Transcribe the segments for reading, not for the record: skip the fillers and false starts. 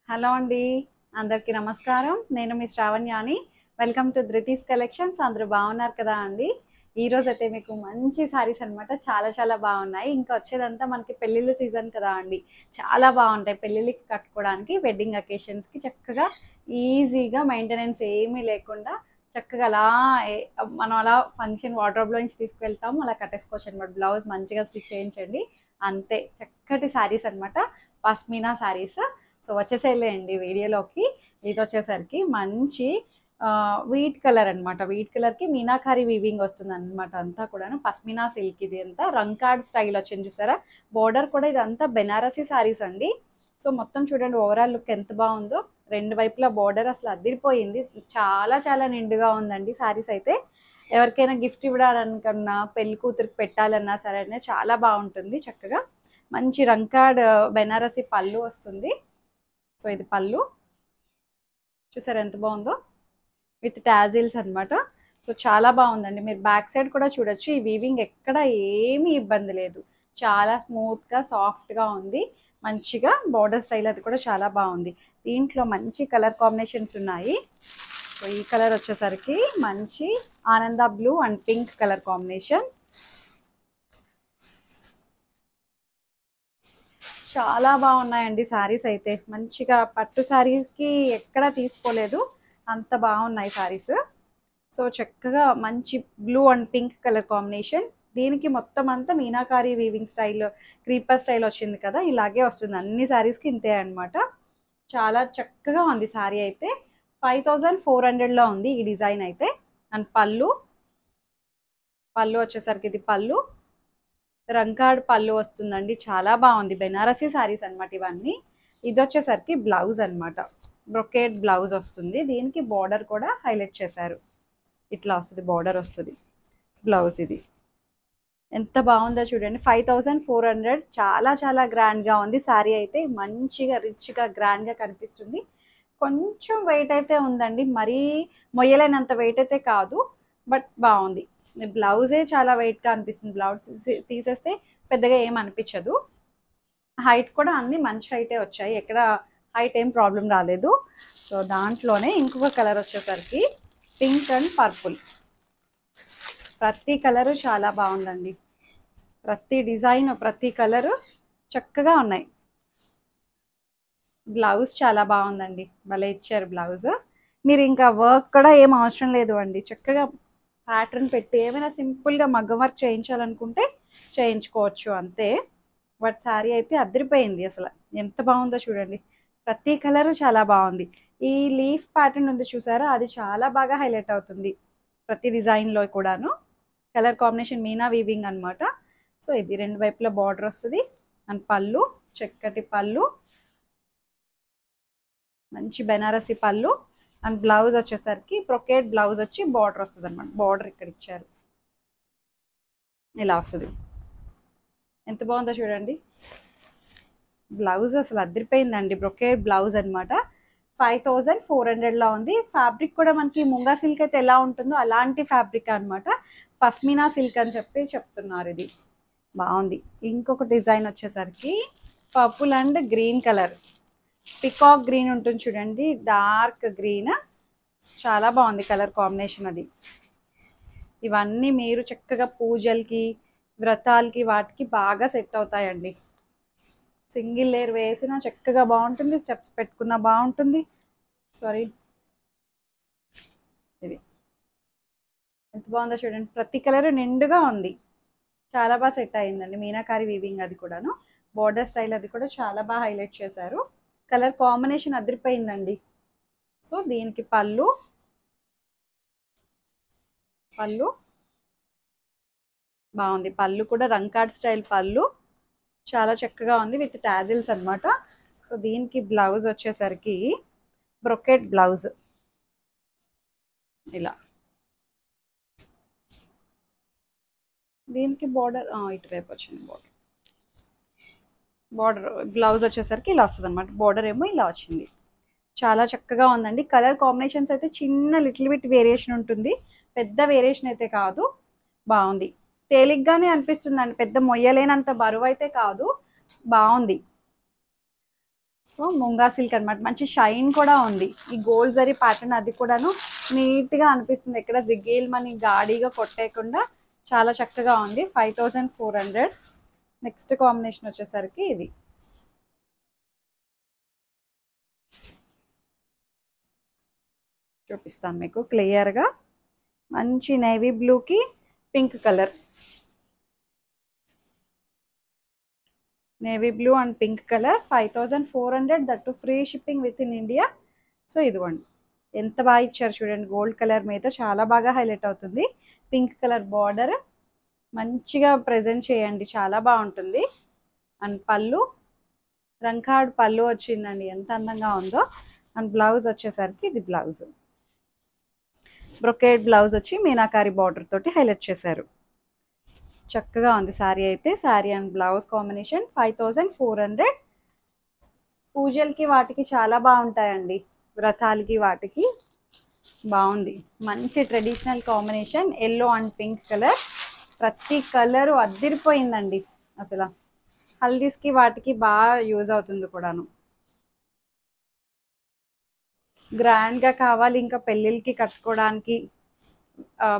Hello అండి. అందరికీ నమస్కారం. నేను మీ శ్రావణ్యాని. Welcome to Dhruti's collections. అందరూ బాగున్నారు కదా అండి? ఈరోజైతే మీకు మంచి శారీస్ అనమాట. చాలా చాలా బాగున్నాయి. ఇంకా వచ్చేదంతా మనకి పెళ్ళిళ్ళ సీజన్ కదా అండి. చాలా బాగుంటాయి పెళ్ళిళ్ళకి కట్టుకోవడానికి, వెడ్డింగ్ అకేషన్స్కి చక్కగా ఈజీగా మెయింటెనెన్స్ ఏమీ లేకుండా చక్కగా అలా మనం అలా ఫంక్షన్ వార్డ్రోబ్లో నుంచి తీసుకువెళ్తాము, అలా కట్టేసుకోవచ్చు అనమాట. బ్లౌజ్ మంచిగా స్టిచ్ చేయించండి, అంతే. చక్కటి శారీస్ అనమాట, పస్మినా శారీస్. సో వచ్చేసేయండి వీడియోలోకి. ఇది వచ్చేసరికి మంచి వీట్ కలర్ అనమాట. వీట్ కలర్కి మీనాకారి వీవింగ్ వస్తుంది అనమాట. అంతా కూడాను పస్మినా సిల్క్. ఇది అంతా రంకాడ్ స్టైల్ వచ్చింది చూసారా. బోర్డర్ కూడా ఇదంతా బెనారసీ శారీస్ అండి. సో మొత్తం చూడండి ఓవరాల్ లుక్ ఎంత బాగుందో. రెండు వైపులా బోర్డర్ అసలు అదిరిపోయింది. చాలా చాలా నిండుగా ఉందండి శారీస్ అయితే. ఎవరికైనా గిఫ్ట్ ఇవ్వడాలనుకన్నా, పెళ్లి కూతురికి పెట్టాలన్నా సరే చాలా బాగుంటుంది. చక్కగా మంచి రంకాడ్ బెనారసీ పళ్ళు వస్తుంది. సో ఇది పళ్ళు చూసారు ఎంత బాగుందో, విత్ టాజిల్స్ అనమాట. సో చాలా బాగుందండి. మీరు బ్యాక్ సైడ్ కూడా చూడొచ్చు. ఈ వీవింగ్ ఎక్కడ ఏమీ ఇబ్బంది లేదు, చాలా స్మూత్గా సాఫ్ట్గా ఉంది. మంచిగా బార్డర్ స్టైల్ అది కూడా చాలా బాగుంది. దీంట్లో మంచి కలర్ కాంబినేషన్స్ ఉన్నాయి. సో ఈ కలర్ వచ్చేసరికి మంచి ఆనంద blue and pink colour combination. చాలా బాగున్నాయండి శారీస్ అయితే. మంచిగా పట్టు శారీకి ఎక్కడా తీసుకోలేదు, అంత బాగున్నాయి శారీస్. సో చక్కగా మంచి blue and pink colour combination. దీనికి మొత్తం అంతా meenakari weaving style, creeper style వచ్చింది కదా, ఇలాగే వస్తుంది అన్ని శారీస్కి, ఇంతే అనమాట. చాలా చక్కగా ఉంది శారీ అయితే. 5400లో ఉంది ఈ డిజైన్ అయితే. అండ్ పళ్ళు వచ్చేసరికి ఇది పళ్ళు రంకాడ్ పళ్ళు వస్తుందండి. చాలా బాగుంది. బెనారసీ శారీస్ అనమాట ఇవన్నీ. ఇది వచ్చేసరికి బ్లౌజ్ అనమాట. బ్రొకేడ్ బ్లౌజ్ వస్తుంది. దీనికి బార్డర్ కూడా హైలైట్ చేశారు. ఇట్లా వస్తుంది బార్డర్ వస్తుంది. బ్లౌజ్ ఇది ఎంత బాగుందో చూడండి. 5400. చాలా చాలా గ్రాండ్గా ఉంది శారీ అయితే. మంచిగా రిచ్గా గ్రాండ్గా కనిపిస్తుంది. కొంచెం వెయిట్ అయితే ఉందండి, మరీ మొయ్యలేనంత వెయిట్ అయితే కాదు, బట్ బాగుంది. బ్లౌజే చాలా వెయిట్గా అనిపిస్తుంది. బ్లౌజ్ తీసేస్తే పెద్దగా ఏం అనిపించదు. హైట్ కూడా అన్ని మంచి హైటే వచ్చాయి, ఎక్కడ హైట్ ఏం ప్రాబ్లం రాలేదు. సో దాంట్లోనే ఇంకొక కలర్ వచ్చేసరికి పింక్ అండ్ పర్పుల్. ప్రతి కలరు చాలా బాగుందండి. ప్రతి డిజైన్, ప్రతి కలరు చక్కగా ఉన్నాయి. బ్లౌజ్ చాలా బాగుందండి, భలే ఇచ్చారు బ్లౌజ్. మీరు ఇంకా వర్క్ కూడా ఏం అవసరం లేదు అండి. చక్కగా ప్యాటర్న్ పెట్టి ఏమైనా సింపుల్గా మగ్గం వర్క్ చేయించాలనుకుంటే చేయించుకోవచ్చు, అంతే. బట్ శారీ అయితే అదిరిపోయింది అసలు. ఎంత బాగుందో చూడండి. ప్రతి కలరు చాలా బాగుంది. ఈ లీఫ్ ప్యాటర్న్ ఉంది చూసారా, అది చాలా బాగా హైలైట్ అవుతుంది ప్రతి డిజైన్లో కూడాను. కలర్ కాంబినేషన్ మీనా వీవింగ్ అనమాట. సో ఇది రెండు వైపులా బార్డర్ వస్తుంది. అండ్ పళ్ళు చక్కటి పళ్ళు, మంచి బెనారసీ పళ్ళు. అండ్ బ్లౌజ్ వచ్చేసరికి బ్రొకేడ్ బ్లౌజ్ వచ్చి బార్డర్ వస్తుంది అనమాట. బార్డర్ ఇక్కడ ఇచ్చారు, ఇలా వస్తుంది. ఎంత బాగుందో చూడండి. బ్లౌజ్ అసలు అదిరిపోయిందండి. బ్రొకేడ్ బ్లౌజ్ అనమాట. 5400లో ఉంది. ఫ్యాబ్రిక్ కూడా మనకి ముంగా సిల్క్ అయితే ఎలా ఉంటుందో అలాంటి ఫ్యాబ్రిక్ అనమాట. పస్మినా సిల్క్ అని చెప్పి చెప్తున్నారు. ఇది బాగుంది. ఇంకొక డిజైన్ వచ్చేసరికి purple and green colour, peacock green ఉంటుంది చూడండి, డార్క్ గ్రీన్. చాలా బాగుంది కలర్ కాంబినేషన్ అది. ఇవన్నీ మీరు చక్కగా పూజలకి, వ్రతాలకి, వాటికి బాగా సెట్ అవుతాయండి. సింగిల్ లేయర్ వేసినా చక్కగా బాగుంటుంది, స్టెప్స్ పెట్టుకున్నా బాగుంటుంది. సారీ, ఇది ఎంత బాగుందో చూడండి. ప్రతి కలర్ నిండుగా ఉంది, చాలా బాగా సెట్ అయిందండి. మీనాకారి వీవింగ్ అది కూడాను, బోర్డర్ స్టైల్ అది కూడా చాలా బాగా హైలైట్ చేశారు. Colour combination అదిరిపోయిందండి. సో దీనికి పళ్ళు బాగుంది. పళ్ళు కూడా రంకాడ్ స్టైల్ పళ్ళు, చాలా చక్కగా ఉంది, విత్ టాజిల్స్ అనమాట. సో దీనికి బ్లౌజ్ వచ్చేసరికి బ్రొకెట్ బ్లౌజ్, ఇలా. దీనికి బార్డర్ ఇటువైపు వచ్చింది. బార్డర్ బ్లౌజ్ వచ్చేసరికి ఇలా వస్తుంది అనమాట. బార్డర్ ఏమో ఇలా వచ్చింది. చాలా చక్కగా ఉందండి. కలర్ కాంబినేషన్స్ అయితే చిన్న లిటిల్ బిట్ వేరియేషన్ ఉంటుంది, పెద్ద వేరియేషన్ అయితే కాదు. బాగుంది. తేలిగ్గానే అనిపిస్తుందండి, పెద్ద మొయ్యలేనంత బరువు అయితే కాదు. బాగుంది. సో ముంగా సిల్క్ అనమాట, మంచి షైన్ కూడా ఉంది. ఈ గోల్డ్ జరీ ప్యాటర్న్ అది కూడాను నీట్గా అనిపిస్తుంది, ఎక్కడ జిగ్గేల్ మని గాడిగా కొట్టేయకుండా చాలా చక్కగా ఉంది. 5400. నెక్స్ట్ కాంబినేషన్ వచ్చేసరికి ఇది చూపిస్తాను మీకు క్లియర్గా. మంచి నేవీ బ్లూకి pink colour, navy blue and pink colour. 5400, that to free shipping with in India. So ఇదిగోండి ఎంత బాగా ఇచ్చారు చూడండి, గోల్డ్ కలర్ మీద చాలా బాగా హైలైట్ అవుతుంది. పింక్ కలర్ బార్డర్ మంచిగా ప్రజెంట్ చేయండి, చాలా బాగుంటుంది. అండ్ పళ్ళు రంకాడ్ పళ్ళు వచ్చిందండి, ఎంత అందంగా ఉందో. అండ్ బ్లౌజ్ వచ్చేసరికి ఇది బ్లౌజ్, బ్రొకేడ్ బ్లౌజ్ వచ్చి మీనాకారి బార్డర్ తోటి హైలైట్ చేశారు. చక్కగా ఉంది శారీ అయితే. Sari and blouse combination 5400. పూజలకి వాటికి చాలా బాగుంటాయండి, వ్రతాలకి వాటికి బాగుంది. మంచి traditional combination, yellow and pink colour. ప్రతి కలరు అద్దిరిపోయిందండి అసలు. హల్దీస్కి వాటికి బాగా యూజ్ అవుతుంది కూడాను. గ్రాండ్గా కావాలి ఇంకా పెళ్ళిళ్ళకి కట్టుకోవడానికి,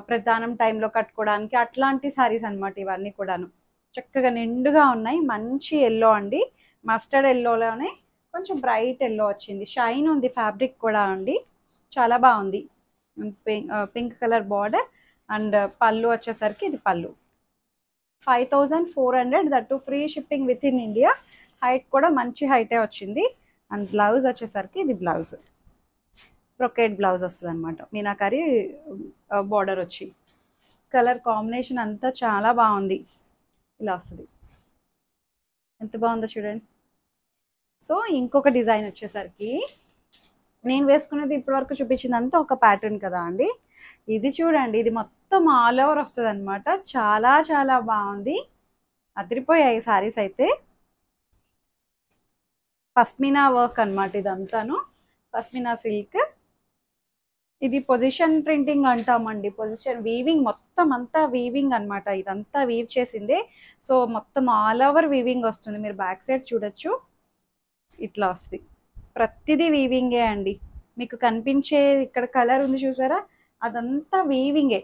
ప్రధానం టైంలో కట్టుకోవడానికి అట్లాంటి శారీస్ అనమాట ఇవన్నీ కూడాను. చక్కగా నిండుగా ఉన్నాయి. మంచి ఎల్లో అండి, మస్టర్డ్ ఎల్లోలోనే కొంచెం బ్రైట్ ఎల్లో వచ్చింది, షైన్ ఉంది ఫ్యాబ్రిక్ కూడా అండి, చాలా బాగుంది. పింక్ కలర్ బార్డర్ అండ్ పళ్ళు వచ్చేసరికి ఇది పళ్ళు. 5400, that to free shipping with in India. Height కూడా మంచి హైటే వచ్చింది. అండ్ బ్లౌజ్ వచ్చేసరికి ఇది బ్లౌజ్, బ్రొకేడ్ బ్లౌజ్ వస్తుంది అనమాట, మీనాకారి బార్డర్ వచ్చి. కలర్ కాంబినేషన్ అంతా చాలా బాగుంది, ఇలా వస్తుంది. ఎంత బాగుందో చూడండి. సో ఇంకొక డిజైన్ వచ్చేసరికి, నేను వేసుకున్నది ఇప్పటివరకు చూపించిందంతా ఒక ప్యాటర్న్ కదా అండి, ఇది చూడండి, ఇది మొత్తం ఆల్ ఓవర్ వస్తుంది అనమాట. చాలా చాలా బాగుంది, అదిరిపోయాయి శారీస్ అయితే. పస్మినా వర్క్ అనమాట ఇదంతాను, పస్మినా సిల్క్. ఇది పొజిషన్ ప్రింటింగ్ అంటామండి, పొజిషన్ వీవింగ్, మొత్తం అంతా వీవింగ్ అనమాట, ఇదంతా వీవ్ చేసిందే. సో మొత్తం ఆల్ ఓవర్ వీవింగ్ వస్తుంది, మీరు బ్యాక్ సైడ్ చూడొచ్చు, ఇట్లా వస్తుంది. ప్రతిదీ వీవింగే అండి. మీకు కనిపించే ఇక్కడ కలర్ ఉంది చూసారా, అదంతా వీవింగే.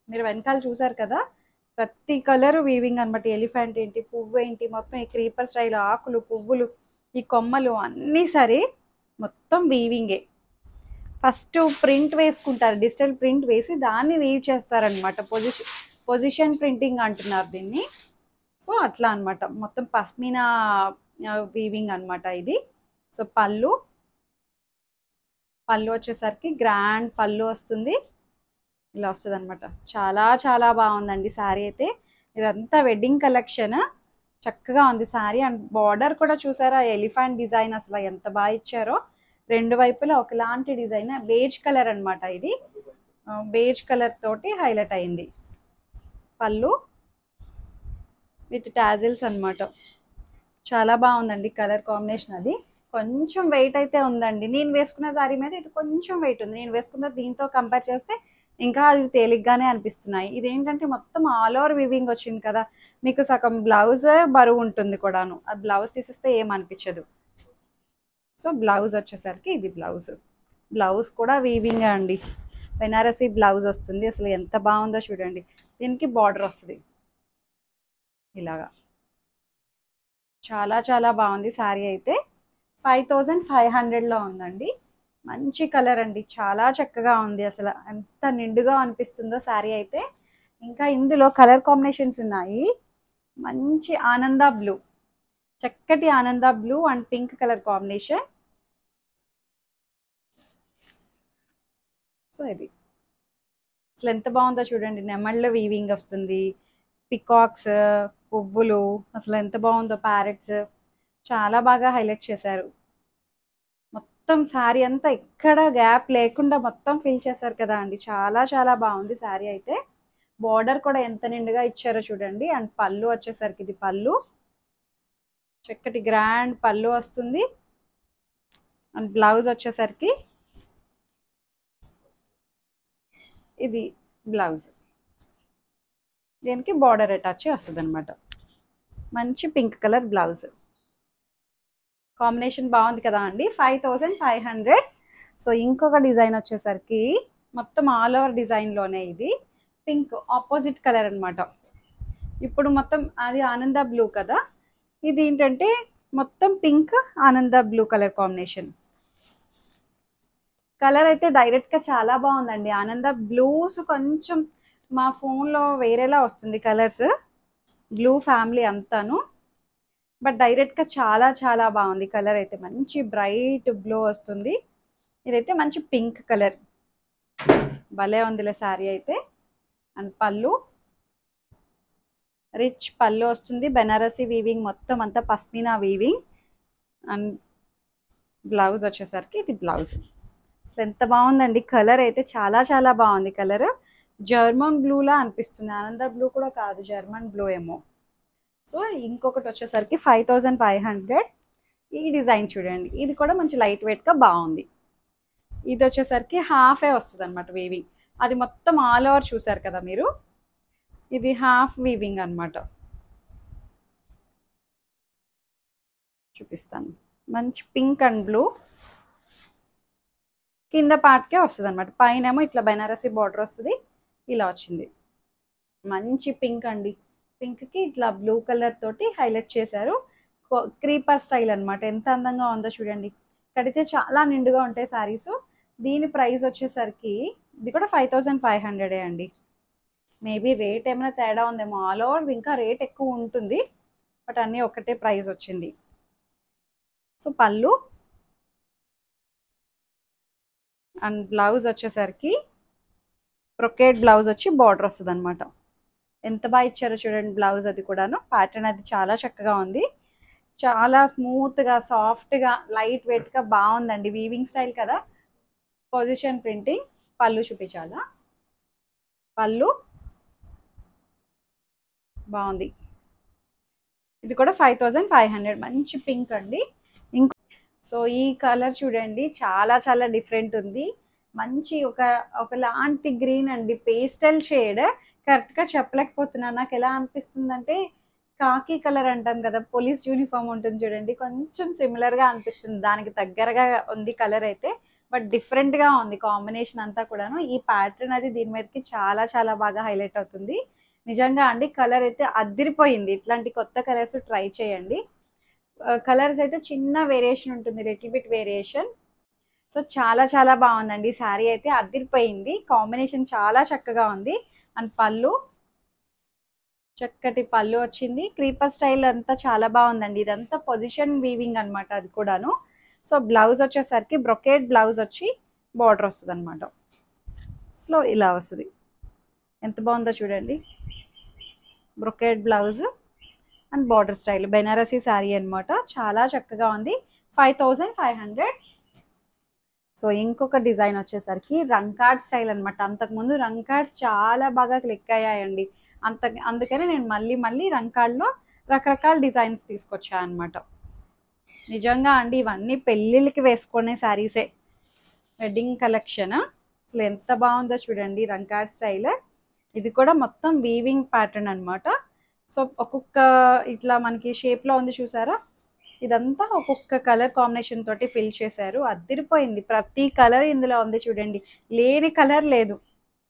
మీరు వెనకాల చూసారు కదా, ప్రతి కలర్ వీవింగ్ అనమాట. ఎలిఫెంట్ ఏంటి, పువ్వు ఏంటి, మొత్తం ఈ క్రీపర్ స్టైల్ ఆకులు, పువ్వులు, ఈ కొమ్మలు అన్నీ సరే మొత్తం వీవింగే. ఫస్ట్ ప్రింట్ వేసుకుంటారు, డిజిటల్ ప్రింట్ వేసి దాన్ని వీవ్ చేస్తారనమాట. పొజిషన్ ప్రింటింగ్ అంటున్నారు దీన్ని. సో అట్లా అనమాట, మొత్తం పస్మినా వీవింగ్ అనమాట ఇది. సో పళ్ళు వచ్చేసరికి గ్రాండ్ పళ్ళు వస్తుంది, ఇలా వస్తుంది అనమాట. చాలా చాలా బాగుందండి శారీ అయితే. ఇదంతా వెడ్డింగ్ కలెక్షన్, చక్కగా ఉంది శారీ. అండ్ బార్డర్ కూడా చూసారా, ఎలిఫెంట్ డిజైన్, అసలు ఎంత బాగా ఇచ్చారో. రెండు వైపులా ఒకలాంటి డిజైన్, బేజ్ కలర్ అనమాట ఇది, బేజ్ కలర్ తోటి హైలైట్ అయింది. పళ్ళు విత్ టాజిల్స్ అనమాట, చాలా బాగుందండి కలర్ కాంబినేషన్. అది కొంచెం వెయిట్ అయితే ఉందండి, నేను వేసుకున్న శారీ మీద ఇది కొంచెం వెయిట్ ఉంది. నేను వేసుకున్న దీంతో కంపేర్ చేస్తే ఇంకా అది తేలిగ్గానే అనిపిస్తున్నాయి. ఇదేంటంటే మొత్తం ఆల్ ఓవర్ వివింగ్ వచ్చింది కదా, మీకు సగం బ్లౌజ్ బరువు ఉంటుంది కూడాను, అది బ్లౌజ్ తీసిస్తే ఏమనిపించదు. సో బ్లౌజ్ వచ్చేసరికి ఇది బ్లౌజ్ కూడా వీవింగ్ అండి, బెనారసీ బ్లౌజ్ వస్తుంది. అసలు ఎంత బాగుందో చూడండి. దీనికి బార్డర్ వస్తుంది ఇలాగా, చాలా చాలా బాగుంది శారీ అయితే. 5500లో ఉందండి. మంచి కలర్ అండి, చాలా చక్కగా ఉంది, అసలు ఎంత నిండుగా అనిపిస్తుందో శారీ అయితే. ఇంకా ఇందులో కలర్ కాంబినేషన్స్ ఉన్నాయి. మంచి ఆనంద బ్లూ, చక్కటి ఆనంద blue and pink colour combination. So ఇది అసలు ఎంత బాగుందో చూడండి, నెమళ్ళ వీవింగ్ వస్తుంది, పికాక్స్, పువ్వులు, అసలు ఎంత బాగుందో, ప్యారెట్స్, చాలా బాగా హైలైట్ చేశారు. మొత్తం శారీ అంతా ఎక్కడ గ్యాప్ లేకుండా మొత్తం ఫిల్ చేశారు కదా అండి, చాలా చాలా బాగుంది శారీ అయితే. బార్డర్ కూడా ఎంత నిండుగా ఇచ్చారో చూడండి. అండ్ పళ్ళు వచ్చేసరికి ఇది పళ్ళు, చక్కటి గ్రాండ్ పళ్ళు వస్తుంది. అండ్ బ్లౌజ్ వచ్చేసరికి ఇది బ్లౌజ్, దీనికి బార్డర్ అటాచ్ వస్తుంది అనమాట. మంచి పింక్ కలర్ బ్లౌజ్, కాంబినేషన్ బాగుంది కదా అండి. 5500. సో ఇంకొక డిజైన్ వచ్చేసరికి మొత్తం ఆల్ ఓవర్ డిజైన్లోనే ఇది పింక్ ఆపోజిట్ కలర్ అనమాట. ఇప్పుడు మొత్తం అది ఆనంద బ్లూ కదా, ఇది ఏంటంటే మొత్తం పింక్ ఆనంద బ్లూ కలర్ కాంబినేషన్. కలర్ అయితే డైరెక్ట్గా చాలా బాగుందండి. ఆనంద బ్లూస్ కొంచెం మా ఫోన్లో వేరేలా వస్తుంది కలర్స్, బ్లూ ఫ్యామిలీ అంతాను. బట్ డైరెక్ట్గా చాలా చాలా బాగుంది కలర్ అయితే. మంచి బ్రైట్ బ్లూ వస్తుంది. ఇదైతే మంచి పింక్ కలర్, భలే ఉందిలే శారీ అయితే. అండ్ పళ్ళు రిచ్ పళ్ళు వస్తుంది, బెనారసీ వీవింగ్ మొత్తం అంతా పస్మినా వీవింగ్. అండ్ బ్లౌజ్ వచ్చేసరికి ఇది బ్లౌజ్. అసలు ఎంత బాగుందండి కలర్ అయితే, చాలా చాలా బాగుంది కలర్. జర్మన్ బ్లూలా అనిపిస్తుంది, ఆనంద బ్లూ కూడా కాదు, జర్మన్ బ్లూ ఏమో. సో ఇంకొకటి వచ్చేసరికి 5500. ఈ డిజైన్ చూడండి, ఇది కూడా మంచి లైట్ వెయిట్గా బాగుంది. ఇది వచ్చేసరికి హాఫే వస్తుంది అనమాట వీవింగ్. అది మొత్తం ఆల్ ఓవర్ చూసారు కదా మీరు, ఇది హాఫ్ వీవింగ్ అనమాట. చూపిస్తాను. మంచి పింక్ అండ్ బ్లూ కింద పార్ట్కే వస్తుంది అనమాట, పైన ఏమో ఇట్లా బెనారసీ బార్డర్ వస్తుంది. ఇలా వచ్చింది మంచి పింక్ అండి. పింక్కి ఇట్లా బ్లూ కలర్ తోటి హైలైట్ చేశారు. క్రీపర్ స్టైల్ అనమాట. ఎంత అందంగా ఉందో చూడండి. కడితే చాలా నిండుగా ఉంటాయి శారీస్. దీని ప్రైస్ వచ్చేసరికి ఇది కూడా 5500 అండి. మేబీ రేట్ ఏమైనా తేడా ఉందేమో, ఆల్ ఓవర్ ఇంకా రేట్ ఎక్కువ ఉంటుంది, బట్ అన్నీ ఒకటే ప్రైస్ వచ్చింది. సో పళ్ళు అండ్ బ్లౌజ్ వచ్చేసరికి బ్రొకేడ్ బ్లౌజ్ వచ్చి బార్డర్ వస్తుంది అనమాట. ఎంత బాగా ఇచ్చారో చూడండి బ్లౌజ్. అది కూడాను ప్యాటర్న్ అది చాలా చక్కగా ఉంది. చాలా స్మూత్గా సాఫ్ట్గా లైట్ వెయిట్గా బాగుందండి. వీవింగ్ స్టైల్ కదా, పొజిషన్ ప్రింటింగ్. పళ్ళు చూపించాలా, పళ్ళు బాగుంది. ఇది కూడా 5500. మంచి పింక్ అండి. ఇంకో సో ఈ కలర్ చూడండి, చాలా చాలా డిఫరెంట్ ఉంది. మంచి ఒకలాంటి గ్రీన్ అండి, పేస్టల్ షేడ్. కరెక్ట్గా చెప్పలేకపోతున్నాను. నాకు ఎలా అనిపిస్తుంది అంటే కాకి కలర్ అంటాం కదా, పోలీస్ యూనిఫామ్ ఉంటుంది చూడండి, కొంచెం సిమిలర్గా అనిపిస్తుంది. దానికి దగ్గరగా ఉంది కలర్ అయితే, బట్ డిఫరెంట్గా ఉంది కాంబినేషన్ అంతా కూడాను. ఈ ప్యాటర్న్ అది దీని మీదకి చాలా చాలా బాగా హైలైట్ అవుతుంది. నిజంగా అండి కలర్ అయితే అదిరిపోయింది. ఇట్లాంటి కొత్త కలర్స్ ట్రై చేయండి. కలర్స్ అయితే చిన్న వేరియేషన్ ఉంటుంది, లిటిల్ బిట్ వేరియేషన్. సో చాలా చాలా బాగుందండి శారీ అయితే, అదిరిపోయింది. కాంబినేషన్ చాలా చక్కగా ఉంది. అండ్ పళ్ళు చక్కటి పళ్ళు వచ్చింది. క్రీపర్ స్టైల్ అంతా చాలా బాగుందండి. ఇదంతా పొజిషన్ వీవింగ్ అనమాట అది కూడాను. సో బ్లౌజ్ వచ్చేసరికి బ్రొకేడ్ బ్లౌజ్ వచ్చి బార్డర్ వస్తుంది అనమాట. సో ఇలా వస్తుంది. ఎంత బాగుందో చూడండి, brocade blouse and border style Banarasi sari అనమాట. చాలా చక్కగా ఉంది. 5500. సో ఇంకొక డిజైన్ వచ్చేసరికి రంకార్డ్ స్టైల్ అనమాట. అంతకుముందు రంకార్డ్స్ చాలా బాగా క్లిక్ అయ్యాయండి. అందుకని నేను మళ్ళీ రంకార్డ్లో రకరకాల డిజైన్స్ తీసుకొచ్చాను అనమాట. నిజంగా అండి ఇవన్నీ పెళ్ళిళ్ళకి వేసుకునే శారీసే, వెడ్డింగ్ కలెక్షన్. అసలు ఎంత బాగుందో చూడండి రంకార్డ్ స్టైల్. ఇది కూడా మొత్తం వీవింగ్ ప్యాటర్న్ అనమాట. సో ఒక్కొక్క ఇట్లా మనకి షేప్లో ఉంది చూసారా, ఇదంతా ఒక్కొక్క కలర్ కాంబినేషన్ తోటి ఫిల్ చేశారు. అదిరిపోయింది. ప్రతి కలర్ ఇందులో ఉంది చూడండి, లేని కలర్ లేదు.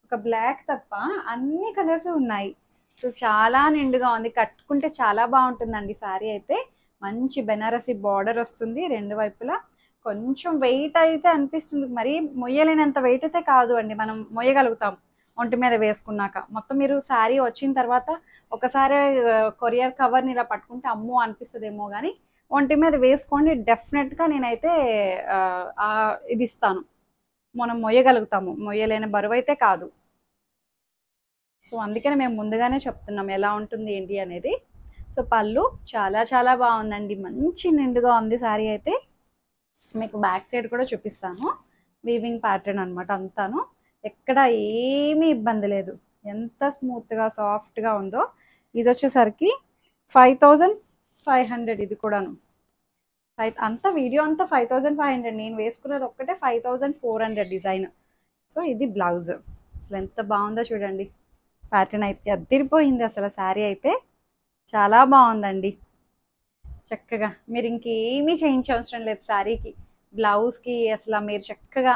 ఒక బ్లాక్ తప్ప అన్ని కలర్స్ ఉన్నాయి. సో చాలా నిండుగా ఉంది. కట్టుకుంటే చాలా బాగుంటుందండి శారీ అయితే. మంచి బెనారసీ బార్డర్ వస్తుంది రెండు వైపులా. కొంచెం వెయిట్ అయితే అనిపిస్తుంది, మరీ మొయ్యలేనంత వెయిట్ అయితే కాదు అండి, మనం మొయ్యగలుగుతాం ఒంటి మీద వేసుకున్నాక. మొత్తం మీరు శారీ వచ్చిన తర్వాత ఒకసారి కొరియర్ కవర్ని ఇలా పట్టుకుంటే అమ్మో అనిపిస్తుందేమో, కానీ ఒంటి మీద వేసుకోండి డెఫినెట్గా నేనైతే ఇది ఇస్తాను, మనం మొయ్యగలుగుతాము. మొయ్యలేని బరువు అయితే కాదు. సో అందుకని మేము ముందుగానే చెప్తున్నాం ఎలా ఉంటుంది ఏంటి అనేది. సో పళ్ళు చాలా చాలా బాగుందండి, మంచి నిండుగా ఉంది శారీ అయితే. మీకు బ్యాక్ సైడ్ కూడా చూపిస్తాను. వీవింగ్ ప్యాటర్న్ అనమాట అంతాను. ఎక్కడ ఏమీ ఇబ్బంది లేదు, ఎంత స్మూత్గా సాఫ్ట్గా ఉందో. ఇది వచ్చేసరికి 5500. ఇది కూడాను అంతా వీడియో అంతా 5500. నేను వేసుకున్నది ఒక్కటే 5400 డిజైన్. సో ఇది బ్లౌజ్. అసలు ఎంత బాగుందో చూడండి, ప్యాటర్న్ అయితే అదిరిపోయింది అసలు. శారీ అయితే చాలా బాగుందండి, చక్కగా మీరు ఇంకేమీ చేయించవసరం లేదు శారీకి. బ్లౌజ్కి అసలు మీరు చక్కగా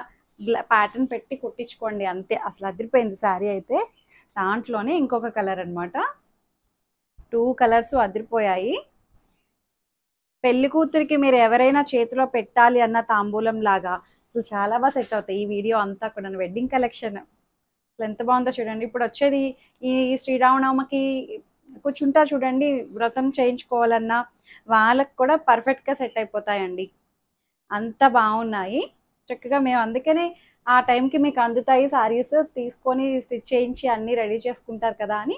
ప్యాటర్న్ పెట్టి కుట్టించుకోండి అంతే. అసలు అదిరిపోయింది శారీ అయితే. దాంట్లోనే ఇంకొక కలర్ అనమాట. 2 కలర్స్ అదిరిపోయాయి. పెళ్లి కూతురికి మీరు ఎవరైనా చేతిలో పెట్టాలి అన్న తాంబూలం లాగా అసలు చాలా బాగా సెట్ అవుతాయి. ఈ వీడియో అంతా కూడా వెడ్డింగ్ కలెక్షన్ అసలు ఎంత బాగుందో చూడండి. ఇప్పుడు వచ్చేది ఈ శ్రీరామనవమికి కూర్చుంటారు చూడండి, వ్రతం చేయించుకోవాలన్నా వాళ్ళకి కూడా పర్ఫెక్ట్గా సెట్ అయిపోతాయండి. అంత బాగున్నాయి. చక్కగా మేము అందుకనే ఆ టైంకి మీకు అందుతాయి శారీస్, తీసుకొని స్టిచ్ చేయించి అన్నీ రెడీ చేసుకుంటారు కదా అని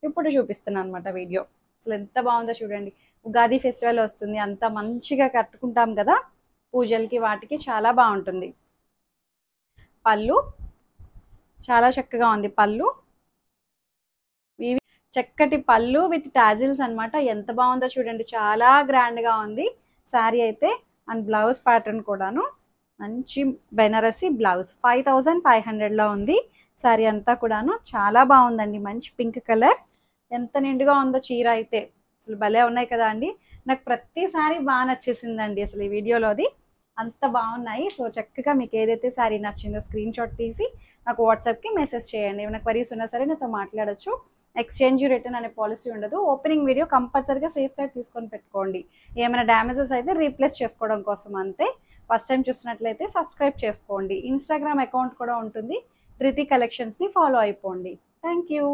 ఇప్పుడు చూపిస్తున్నాను అనమాట వీడియో. అసలు ఎంత బాగుందో చూడండి. ఉగాది ఫెస్టివల్ వస్తుంది, అంత మంచిగా కట్టుకుంటాం కదా పూజలకి, వాటికి చాలా బాగుంటుంది. పళ్ళు చాలా చక్కగా ఉంది. పళ్ళు చక్కటి పళ్ళు విత్ టాజిల్స్ అనమాట. ఎంత బాగుందో చూడండి, చాలా గ్రాండ్గా ఉంది శారీ అయితే. అండ్ బ్లౌజ్ ప్యాటర్న్ కూడాను మంచి బెనారసి బ్లౌజ్. 5500లో ఉంది శారీ అంతా కూడాను. చాలా బాగుందండి, మంచి పింక్ కలర్. ఎంత నిండుగా ఉందో చీర అయితే. అసలు భలే ఉన్నాయి కదా అండి. నాకు ప్రతిసారి బాగా నచ్చేసిందండి అసలు ఈ వీడియోలోది. అంత బాగున్నాయి. సో చక్కగా మీకు ఏదైతే శారీ నచ్చిందో స్క్రీన్ షాట్ తీసి నాకు వాట్సాప్కి మెసేజ్ చేయండి. ఏమైనా క్వరీస్ ఉన్నా సరే నాతో మాట్లాడచ్చు. ఎక్స్చేంజ్ రిటర్న్ అనే పాలసీ ఉండదు. ఓపెనింగ్ వీడియో కంపల్సరీగా సేఫ్ సైడ్ తీసుకొని పెట్టుకోండి. ఏమైనా డ్యామేజెస్ అయితే రీప్లేస్ చేసుకోవడం కోసం అంతే. ఫస్ట్ టైం చూసినట్లయితే సబ్స్క్రైబ్ చేసుకోండి. ఇన్స్టాగ్రామ్ అకౌంట్ కూడా ఉంటుంది, ధృతి కలెక్షన్స్ని ఫాలో అయిపోండి. Thank you.